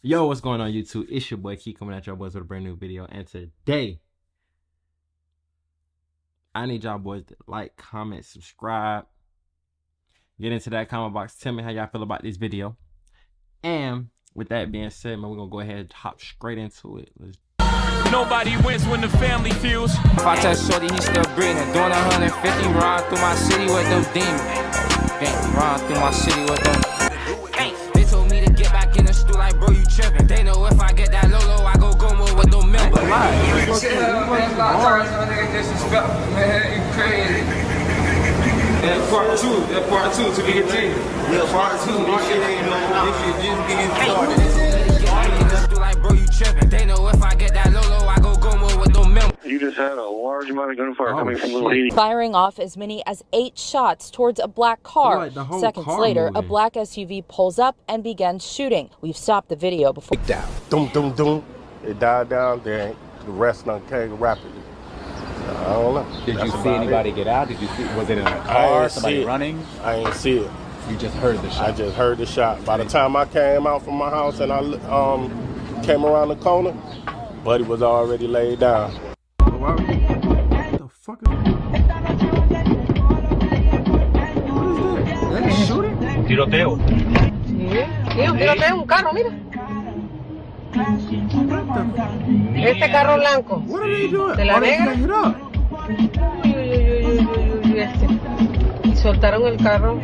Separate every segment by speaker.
Speaker 1: Yo, what's going on YouTube? It's your boy Key coming at y'all boys with a brand new video. And today, I need y'all boys to like, comment, subscribe. Get into that comment box. Tell me how y'all feel about this video. And with that being said, man, we're going to go ahead and hop straight into it.
Speaker 2: Nobody wins when the family feels.
Speaker 3: If I tell Shorty he still breathing, doing 150, run through my city with them demons. Run through my city with them. They told me to get back in the stool like, bro, you tripping. They know if I get that low, I go more with no member.
Speaker 4: That's part two. That's part two to the team. Yeah, part two. This shit ain't no. This shit just getting started.
Speaker 3: Like, bro, you tripping. They know if I get that low, I go more with no member.
Speaker 5: You just had a large amount of gunfire coming from Little Haiti.
Speaker 6: Firing off as many as 8 shots towards a black car.
Speaker 1: Like
Speaker 6: Seconds later, a black SUV pulls up and begins shooting. We've stopped the video before.
Speaker 7: Down. Doom, doom, doom. It died down. Then the rest came rapidly. I don't know.
Speaker 8: Did you see anybody get out? Did you see? Was it in a car? Somebody running?
Speaker 7: I ain't see it.
Speaker 8: You just heard the shot.
Speaker 7: I just heard the shot. By the time I came out from my house and I came around the corner, Buddy was already laid down.
Speaker 1: What the fuck is that? What is that? That is shooting?
Speaker 5: Tiroteo.
Speaker 9: Sí, un tiroteo, un carro, mira. Este carro blanco.
Speaker 1: What are they doing?
Speaker 9: De la negra. Y soltaron el carro.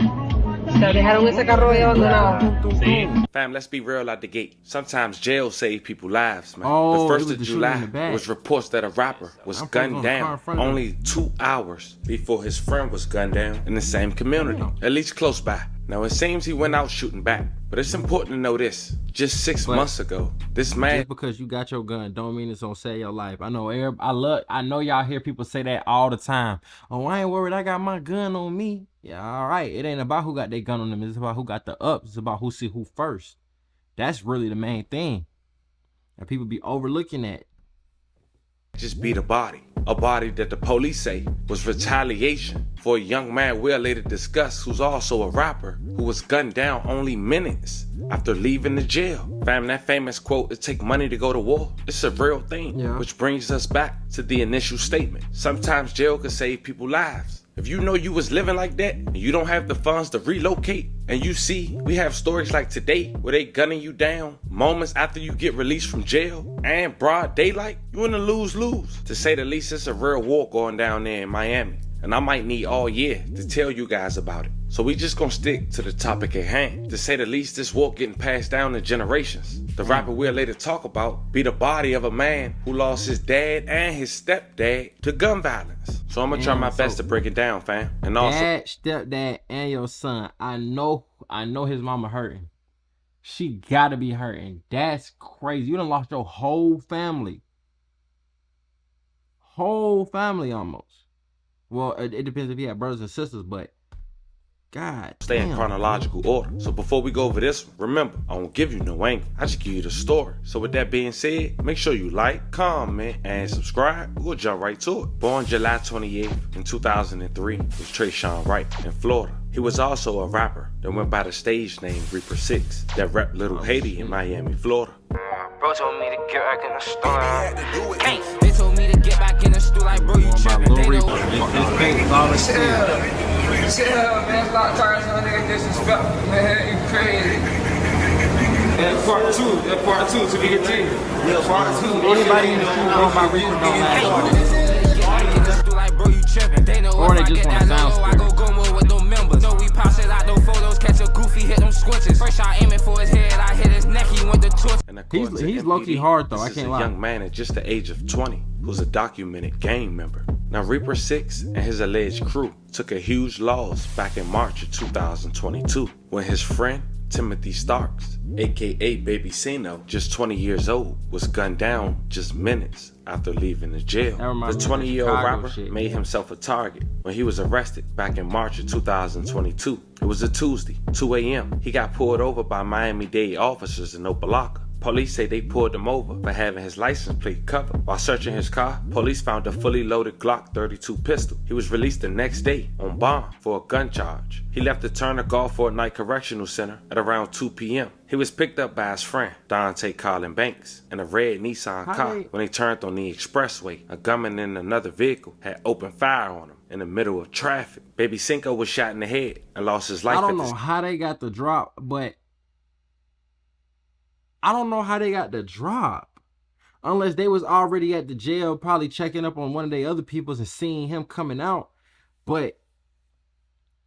Speaker 9: O sea, dejaron ese carro ahí abandonado.
Speaker 10: Fam, let's be real out the gate. Sometimes jail save people lives, man.
Speaker 1: Oh,
Speaker 10: the 1st of July, there was reports that a rapper was gunned down only 2 hours before his friend was gunned down in the same community, at least close by. Now, it seems he went out shooting back, but it's important to know this. Just 6 months ago, this man...
Speaker 1: Just because you got your gun don't mean it's gonna save your life. I know I know y'all hear people say that all the time. Oh, I ain't worried, I got my gun on me. Yeah, all right. It ain't about who got their gun on them. It's about who got the ups. It's about who see who first. That's really the main thing. And people be overlooking that.
Speaker 10: Just beat a body that the police say was retaliation for a young man we'll later discuss who's also a rapper who was gunned down only minutes after leaving the jail. Fam, that famous quote, "It take money to go to war," it's a real thing, which brings us back to the initial statement. Sometimes jail can save people's lives. If you know you was living like that and you don't have the funds to relocate, and you see we have stories like today where they gunning you down moments after you get released from jail and broad daylight, you in a lose-lose. To say the least, it's a real war going down there in Miami, and I might need all year to tell you guys about it. So we just gonna stick to the topic at hand. To say the least, this war getting passed down to generations. The rapper we'll later talk about be the body of a man who lost his dad and his stepdad to gun violence. So I'm gonna try my best to break it down, fam. And also,
Speaker 1: dad, stepdad, and your son. I know his mama hurting. She gotta be hurting. That's crazy. You done lost your whole family. Whole family almost. Well, it depends if you have brothers and sisters, but God
Speaker 10: stay in chronological order. So before we go over this one, remember, I won't give you no angle. I just give you the story. So with that being said, make sure you like, comment, and subscribe. We'll jump right to it. Born July 28th in 2003 was Trayshawn Wright in Florida. He was also a rapper that went by the stage name Reaper 6 that rapped Little Haiti in Miami, Florida.
Speaker 3: Bro told me to get back in the store. Hey, they told me to get back in the stool like, bro, you tripping. They know.
Speaker 9: Yeah, man, it's not tires on there, disrespectful, man, you crazy.
Speaker 4: That's part two. That's part two to the team. Yeah, part two.
Speaker 1: Anybody in the street know my Reaper don't last.
Speaker 3: Or they just want to sound scared. I go more with no members. No, we pass it out, no photos, catch a goofy, hit them switches. First shot aiming for his head, I hit his neck, he went to torch.
Speaker 1: He's low-key hard though, I can't lie.
Speaker 10: This is a young man at just the age of 20 who's a documented gang member. Now, Reaper 6 and his alleged crew took a huge loss back in March of 2022 when his friend, Timothy Starks, aka Baby Sino, just 20 years old, was gunned down just minutes after leaving the jail. The 20-year-old rapper made himself a target when he was arrested back in March of 2022. It was a Tuesday, 2 a.m. He got pulled over by Miami-Dade officers in Opelika. Police say they pulled him over for having his license plate covered. While searching his car, police found a fully loaded Glock 32 pistol. He was released the next day on bond for a gun charge. He left the Turner Gulfport Night Correctional Center at around 2 p.m. He was picked up by his friend, Dante Colin Banks, in a red Nissan car. When he turned on the expressway, a gunman in another vehicle had opened fire on him in the middle of traffic. Baby Cinco was shot in the head and lost his life.
Speaker 1: I don't know how they got the drop, but I don't know how they got the drop. Unless they was already at the jail, probably checking up on one of the other peoples and seeing him coming out. But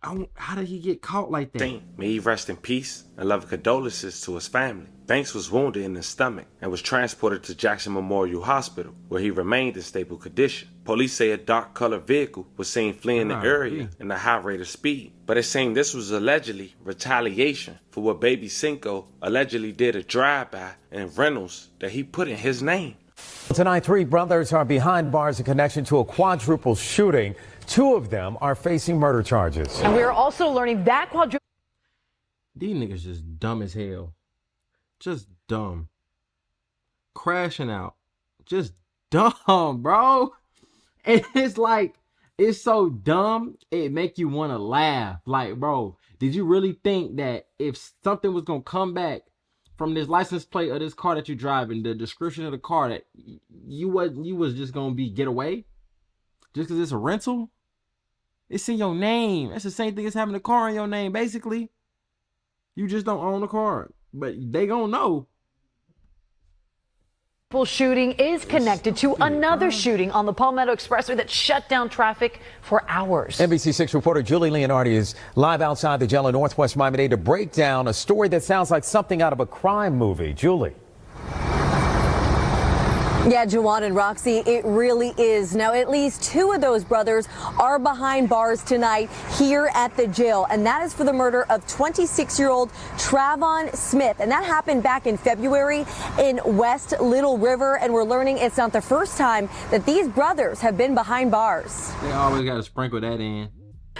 Speaker 1: how did he get caught like that?
Speaker 10: May he rest in peace and love condolences to his family. Banks was wounded in the stomach and was transported to Jackson Memorial Hospital, where he remained in stable condition. Police say a dark-colored vehicle was seen fleeing the area in a high rate of speed. But it's saying this was allegedly retaliation for what Baby Cinco allegedly did a drive-by in Reynolds that he put in his name.
Speaker 11: Tonight, 3 brothers are behind bars in connection to a quadruple shooting. 2 of them are facing murder charges.
Speaker 12: And we are also learning that quadruple.
Speaker 1: These niggas just dumb as hell. Just dumb. Crashing out. Just dumb, bro. And it's like, it's so dumb, it make you want to laugh. Like, bro, did you really think that if something was going to come back from this license plate of this car that you're driving, the description of the car, that you was just going to get away? Just because it's a rental? It's in your name. That's the same thing as having a car in your name, basically. You just don't own the car. But they gonna know.
Speaker 12: Shooting is connected to another shooting on the Palmetto Expressway that shut down traffic for hours.
Speaker 11: NBC6 reporter Julie Leonardi is live outside the jail in Northwest Miami-Dade to break down a story that sounds like something out of a crime movie. Julie.
Speaker 13: Yeah, Juwan and Roxy, it really is. Now, at least 2 of those brothers are behind bars tonight here at the jail, and that is for the murder of 26-year-old Travon Smith. And that happened back in February in West Little River, and we're learning it's not the first time that these brothers have been behind bars.
Speaker 1: They always got to sprinkle that in.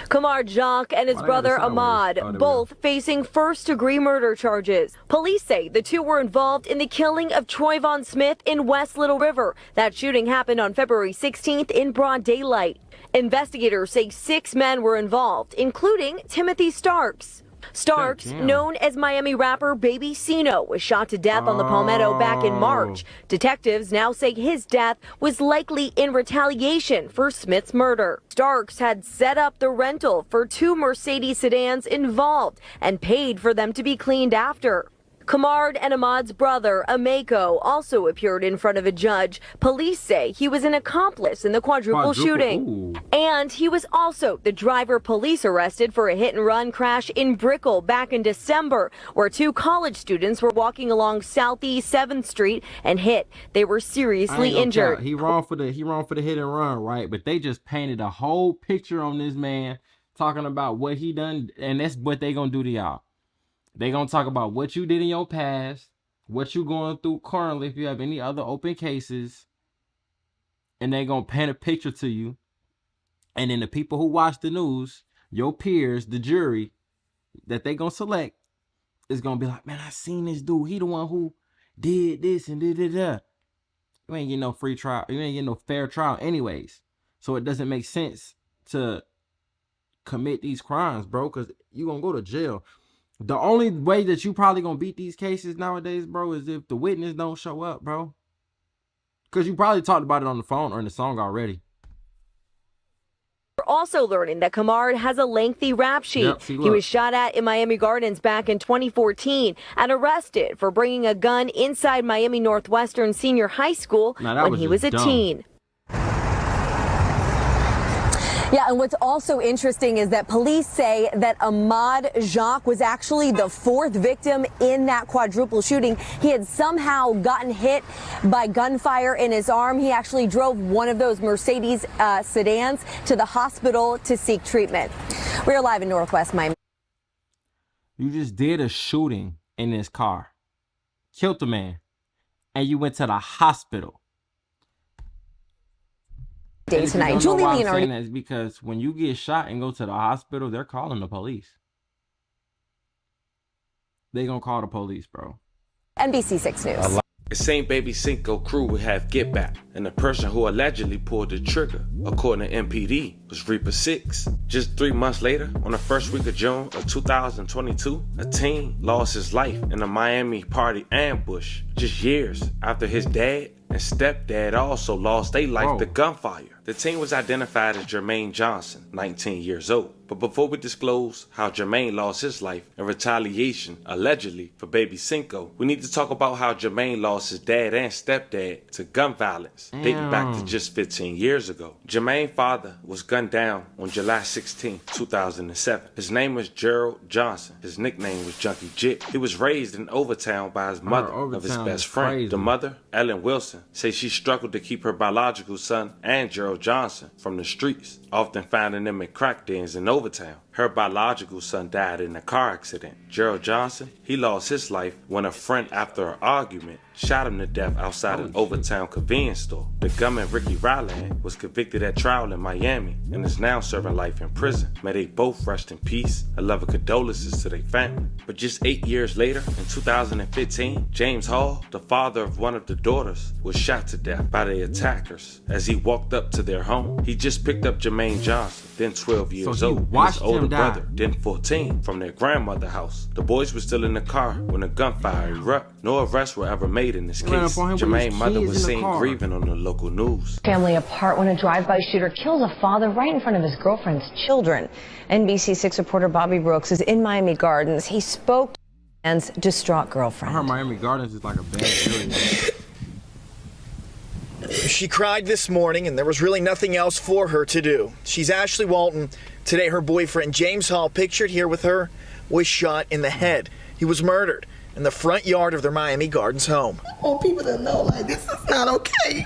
Speaker 6: Kamar Jacques and his brother Ahmad, both facing first-degree murder charges. Police say the 2 were involved in the killing of Travon Smith in West Little River. That shooting happened on February 16th in broad daylight. Investigators say 6 men were involved, including Timothy Starks. Starks, known as Miami rapper Baby Cino, was shot to death on the Palmetto back in March. Detectives now say his death was likely in retaliation for Smith's murder. Starks had set up the rental for 2 Mercedes sedans involved and paid for them to be cleaned after. Kamard and Ahmad's brother, Ameko, also appeared in front of a judge. Police say he was an accomplice in the quadruple shooting.
Speaker 1: Ooh.
Speaker 6: And he was also the driver police arrested for a hit-and-run crash in Brickell back in December, where 2 college students were walking along Southeast 7th Street and hit. They were seriously injured.
Speaker 1: He wrong for the hit and run, right? But they just painted a whole picture on this man, talking about what he done, and that's what they gonna do to y'all. They gonna talk about what you did in your past, what you going through currently, if you have any other open cases, and they gonna paint a picture to you. And then the people who watch the news, your peers, the jury, that they gonna select, is gonna be like, man, I seen this dude. He the one who did this and did that. You ain't getting no free trial. You ain't getting no fair trial anyways. So it doesn't make sense to commit these crimes, bro, because you gonna go to jail. The only way that you probably gonna beat these cases nowadays, bro, is if the witness don't show up, bro. Because you probably talked about it on the phone or in the song already.
Speaker 6: We're also learning that Kamard has a lengthy rap sheet.
Speaker 1: Yep,
Speaker 6: he was shot at in Miami Gardens back in 2014 and arrested for bringing a gun inside Miami Northwestern Senior High School when he was a teen.
Speaker 13: Yeah, and what's also interesting is that police say that Ahmad Jacques was actually the 4th victim in that quadruple shooting. He had somehow gotten hit by gunfire in his arm. He actually drove one of those Mercedes sedans to the hospital to seek treatment. We're live in Northwest Miami.
Speaker 1: You just did a shooting in this car, killed the man, and you went to the hospital.
Speaker 13: Day tonight. Julie Leonardi.
Speaker 1: That is because when you get shot and go to the hospital, they're calling the police. They gonna call the police, bro.
Speaker 13: NBC6 News.
Speaker 10: The same Baby Cinco crew would have Get Back, and the person who allegedly pulled the trigger, according to MPD, was Reaper 6. Just 3 months later, on the first week of June of 2022, a teen lost his life in a Miami party ambush, just years after his dad and stepdad also lost their life to gunfire. The teen was identified as Jermaine Johnson, 19 years old. But before we disclose how Jermaine lost his life in retaliation, allegedly, for Baby Cinco, we need to talk about how Jermaine lost his dad and stepdad to gun violence, dating back to just 15 years ago. Jermaine's father was gunned down on July 16, 2007. His name was Gerald Johnson. His nickname was Junkie Jit. He was raised in Overtown by his mother of his best friend.
Speaker 1: Crazy.
Speaker 10: The mother, Ellen Wilson, says she struggled to keep her biological son and Gerald Johnson from the streets, often finding them in crack dens in Overtown. Her biological son died in a car accident. Gerald Johnson, he lost his life when a friend, after an argument, shot him to death outside an Overtown convenience store. The gunman Ricky Ryland was convicted at trial in Miami and is now serving life in prison. May they both rest in peace. A love of condolences to their family. But just 8 years later, in 2015, James Hall, the father of one of the daughters, was shot to death by the attackers as he walked up to their home. He just picked up Jermaine Johnson, then 12 years old, and his older brother, then 14, from their grandmother's house. The boys were still in the car when a gunfire erupted. No arrests were ever made in this case. Jermaine's mother was seen grieving on the local news.
Speaker 14: Family apart when a drive-by shooter kills a father right in front of his girlfriend's children. NBC6 reporter Bobby Brooks is in Miami Gardens. He spoke to his distraught girlfriend.
Speaker 1: I heard Miami Gardens is like a bad area.
Speaker 15: She cried this morning, and there was really nothing else for her to do. She's Ashley Walton. Today, her boyfriend, James Hall, pictured here with her, was shot in the head. He was murdered in the front yard of their Miami Gardens home.
Speaker 16: I want people to know, like, this is not okay.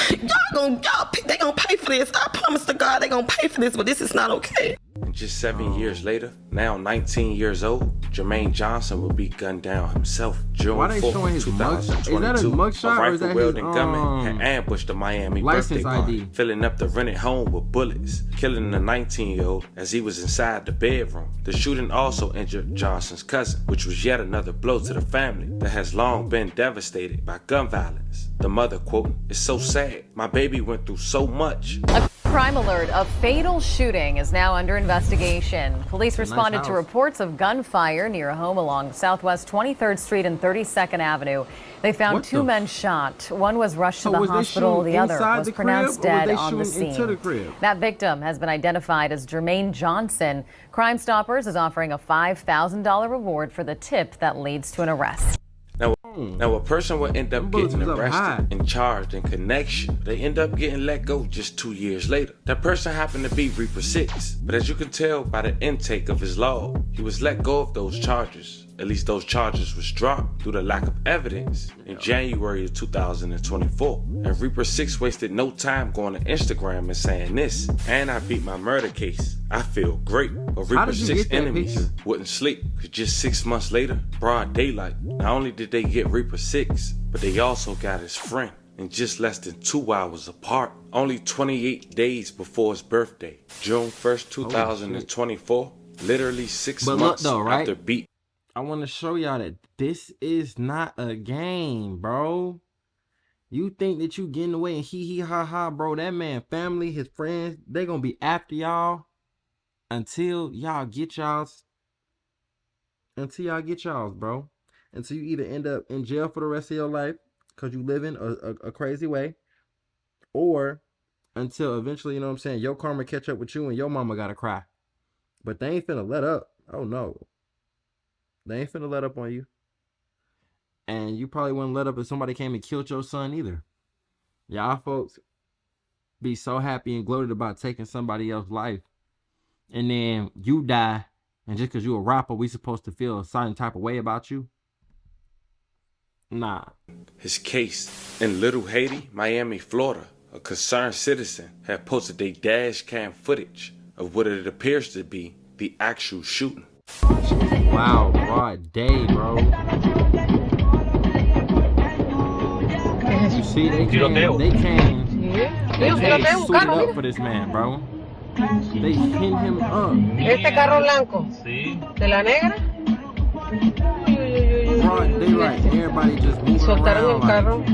Speaker 16: They gonna pay for this. I promise to God they gonna pay for this, but this is not okay.
Speaker 10: And just 7 years later, now 19 years old, Jermaine Johnson will be gunned down himself. June 4th, 2022, a rifle-wielding gunman had ambushed the Miami birthday party, filling up the rented home with bullets, killing the 19-year-old as he was inside the bedroom. The shooting also injured Johnson's cousin, which was yet another blow to the family that has long been devastated by gun violence. The mother, quote, "It's so sad. My baby went through so much."
Speaker 12: A crime alert. A fatal shooting is now under investigation. Police responded to reports of gunfire near a home along Southwest 23rd Street and 32nd Avenue. They found two men shot. One was rushed to the hospital. The other was pronounced dead on the scene. That victim has been identified as Jermaine Johnson. Crime Stoppers is offering a $5,000 reward for the tip that leads to an arrest.
Speaker 10: Now a person will end up getting arrested and charged in connection. They end up getting let go just 2 years later. That person happened to be Reaper 6, but as you can tell by the intake of his log, he was let go of those charges. At least those charges was dropped due to lack of evidence in January of 2024. And Reaper 6 wasted no time going to Instagram and saying this, "And I beat my murder case. I feel great." But Reaper 6 enemies wouldn't sleep, because just 6 months later, broad daylight, not only did they get Reaper 6, but they also got his friend. In just less than 2 hours apart, only 28 days before his birthday, June 1st, 2024, literally 6 months after beat.
Speaker 1: I want to show y'all that this is not a game, bro. You think that you getting away and hee ha ha, bro. That man, family, his friends, they gonna be after y'all until y'all get y'all's. Until y'all get y'all's, bro. Until you either end up in jail for the rest of your life because you living a crazy way, or until eventually, you know what I'm saying, your karma catch up with you and your mama gotta cry. But they ain't finna let up. Oh no. They ain't finna let up on you. And you probably wouldn't let up if somebody came and killed your son either. Y'all folks be so happy and gloated about taking somebody else's life. And then you die. And just because you a rapper, we supposed to feel a certain type of way about you? Nah.
Speaker 10: His case in Little Haiti, Miami, Florida, a concerned citizen had posted a dash cam footage of what it appears to be the actual shooting.
Speaker 1: Wow, broad day, bro. You see, they came suited up for this man, bro. They pinned him up.
Speaker 9: Este carro blanco. De la negra.
Speaker 1: They right. Everybody just moving
Speaker 9: Soltaron el
Speaker 1: around.
Speaker 9: carro.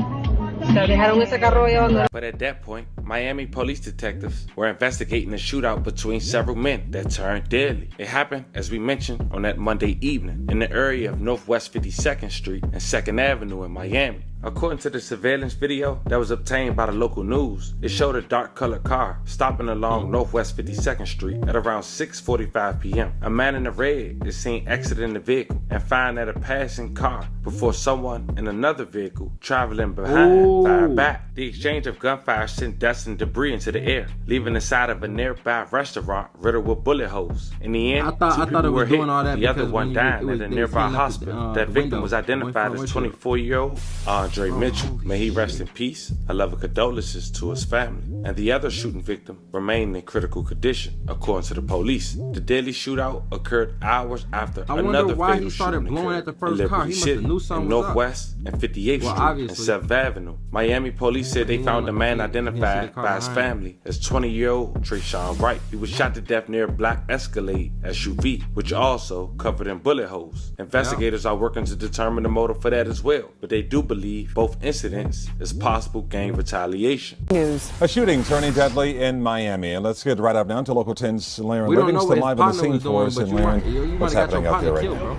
Speaker 9: O sea, dejaron ese carro ahí abandonado.
Speaker 10: But at that point, Miami police detectives were investigating a shootout between several men that turned deadly. It happened, as we mentioned, on that Monday evening in the area of Northwest 52nd Street and 2nd Avenue in Miami. According to the surveillance video that was obtained by the local news, it showed a dark-colored car stopping along Northwest 52nd Street at around 6:45 p.m. A man in the red is seen exiting the vehicle and firing at a passing car before someone in another vehicle traveling behind fired back. The exchange of gunfire sent dust and debris into the air, leaving the side of a nearby restaurant riddled with bullet holes. In the end, two people were hit. The other one died at a nearby hospital. That victim was identified as 24-year-old Andre Mitchell. May he rest in peace. A love of condolences to his family. And the other shooting victim remained in critical condition, according to the police. The deadly shootout occurred hours after another fatal shooting occurred in Liberty City, in Northwest and 58th Street and 7th Avenue. Miami police said they found a man identified by his family as 20-year-old Trayshawn Wright. He was shot to death near a black Escalade SUV, which also covered in bullet holes. Investigators are working to determine the motive for that as well, but they do believe both incidents is possible gang retaliation.
Speaker 17: News. A shooting turning deadly in Miami. And let's get right up now to Local 10's Laren Livingston live on the scene for us. And Laren, what's happening out there right now?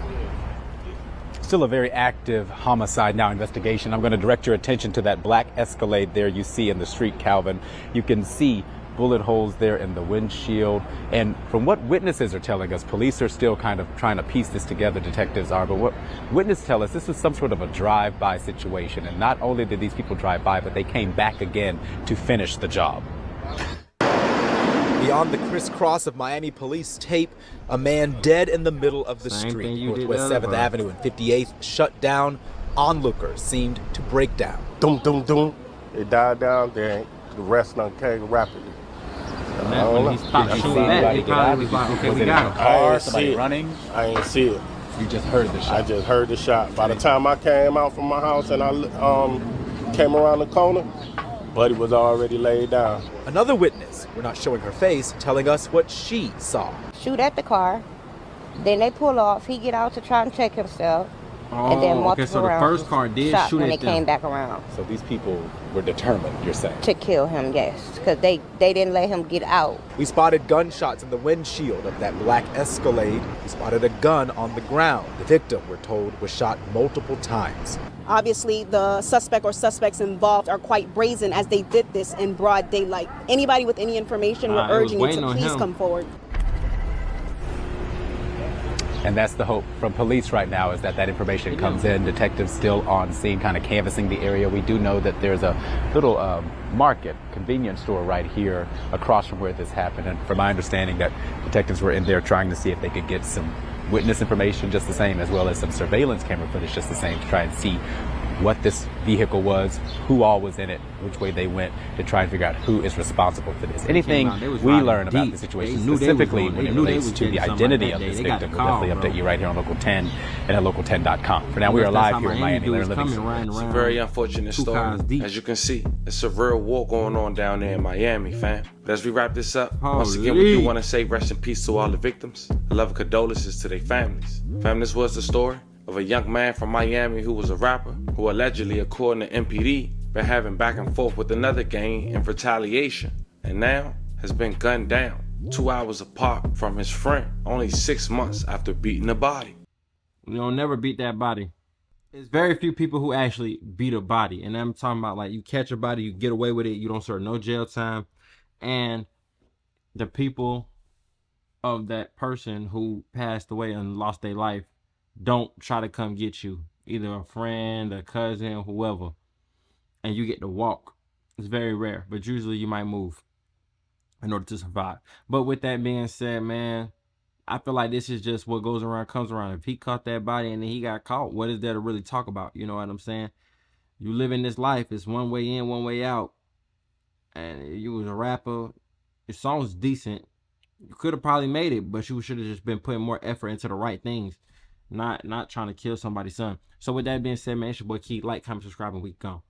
Speaker 8: Still a very active homicide now investigation. I'm going to direct your attention to that black Escalade there you see in the street, Calvin. You can see bullet holes there in the windshield. And from what witnesses are telling us, police are still kind of trying to piece this together, detectives are, but what witnesses tell us, this was some sort of a drive-by situation. And not only did these people drive by, but they came back again to finish the job.
Speaker 18: Beyond the crisscross of Miami police tape, a man dead in the middle of the street, Northwest 7th Avenue and 58th, shut down. Onlookers seemed to break down.
Speaker 7: Doom, doom, doom. It died down there. The rest done came rapidly.
Speaker 1: When he stopped shooting back, he probably was like, okay, we got him.
Speaker 7: I ain't see it. I ain't see it.
Speaker 8: You just heard the shot?
Speaker 7: I just heard the shot. By the time I came out from my house and I came around the corner, Buddy was already laid down.
Speaker 18: Another witness, we're not showing her face, telling us what she saw.
Speaker 19: Shoot at the car, then they pull off, he get out to try and check himself, and then multiple
Speaker 1: okay, so the first car did
Speaker 19: shot
Speaker 1: shoot
Speaker 19: when
Speaker 1: at
Speaker 19: they
Speaker 1: them.
Speaker 19: came back around.
Speaker 8: So these people were determined, you're saying?
Speaker 19: To kill him, yes, because they didn't let him get out.
Speaker 18: We spotted gunshots in the windshield of that black Escalade. We spotted a gun on the ground. The victim, we're told, was shot multiple times.
Speaker 20: Obviously, the suspect or suspects involved are quite brazen as they did this in broad daylight. Anybody with any information, we're urging you to please come forward.
Speaker 8: And that's the hope from police right now, is that that information comes in. Detectives still on scene, kind of canvassing the area. We do know that there's a little market, convenience store right here across from where this happened. And from my understanding, that detectives were in there trying to see if they could get some witness information just the same, as well as some surveillance camera footage just the same, to try and see what this vehicle was, who all was in it, which way they went, to try and figure out who is responsible for this. Anything we learn about the situation, specifically when it relates to the identity of this victim, we'll definitely update you right here on Local 10 and at local10.com. For now, we are live here in Miami. Laren Livingston.
Speaker 10: It's a very unfortunate story. As you can see, it's a real war going on down there in Miami, fam. But as we wrap this up, once again, we do want to say rest in peace to all the victims. A love and condolences to their families. Fam, this was the story of a young man from Miami who was a rapper, who allegedly, according to MPD, been having back and forth with another gang in retaliation, and now has been gunned down 2 hours apart from his friend, only 6 months after beating the body.
Speaker 1: You don't never beat that body. There's very few people who actually beat a body, and I'm talking about, like, you catch a body, you get away with it, you don't serve no jail time, and the people of that person who passed away and lost their life don't try to come get you, either a friend, a cousin, whoever, and you get to walk. It's very rare, but usually you might move in order to survive. But with that being said, man, I feel like this is just what goes around comes around. If he caught that body and then he got caught, what is there to really talk about? You know what I'm saying? You live in this life, it's one way in, one way out. And you was a rapper, your song's decent. You could have probably made it, but you should have just been putting more effort into the right things. Not trying to kill somebody's son. So with that being said, man, it's your boy Key. Like, comment, subscribe, and we gone.